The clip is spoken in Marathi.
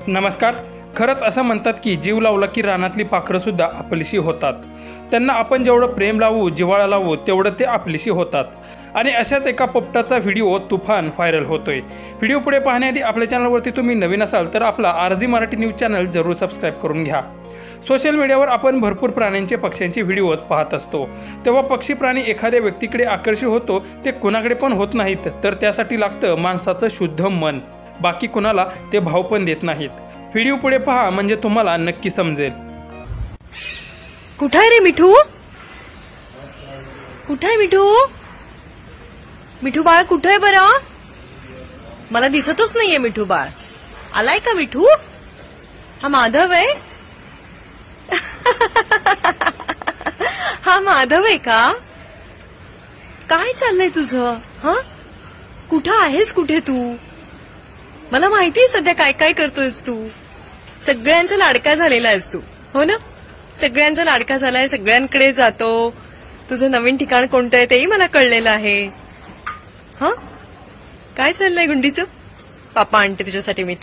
नमस्कार. खरंच असं म्हणतात की जीव लावला की रानातली पाखरं सुद्धा आपलीशी होतात. त्यांना आपण जेवढं प्रेम लावू, जिव्हाळा लावू, तेवढं ते आपलीशी होतात. आणि अशाच एका पोपटाचा व्हिडिओ तुफान व्हायरल होतोय. व्हिडिओ पुढे पाहण्याआधी आपल्या चॅनलवरती तुम्ही नवीन असाल तर आपला आरजी मराठी न्यूज चॅनल जरूर सबस्क्राईब करून घ्या. सोशल मीडियावर आपण भरपूर प्राण्यांचे, पक्ष्यांचे व्हिडिओज पाहत असतो. तेव्हा पक्षी प्राणी एखाद्या व्यक्तीकडे आकर्षित होतो ते कुणाकडे पण होत नाहीत, तर त्यासाठी लागतं माणसाचं शुद्ध मन. बाकी कुणाला ते भाव पण देत नाहीत. व्हिडिओ पुढे पहा म्हणजे तुम्हाला नक्की समजेल. कुठे आहे रे मिठू? कुठे आहे मिठू? मिठू बाळ कुठे आहे बरं? मला दिसतच नाहीये मिठू बाळ. आलाय का मिठू? हा माधव आहे. हा माधव आहे का? काय चाललंय तुझं? हा, कुठं आहेस? कुठे तू? मला माहितीये सध्या काय काय करतोयस तू. सगळ्यांचा लाडका झालेला आहेस तू, हो ना? सगळ्यांचा लाडका झालाय, सगळ्यांकडे जातो. तुझं नवीन ठिकाण कोणतं आहे तेही मला कळलेलं आहे. हा, काय चाललंय गुंडीचं? पापा आणते तुझ्यासाठी मी.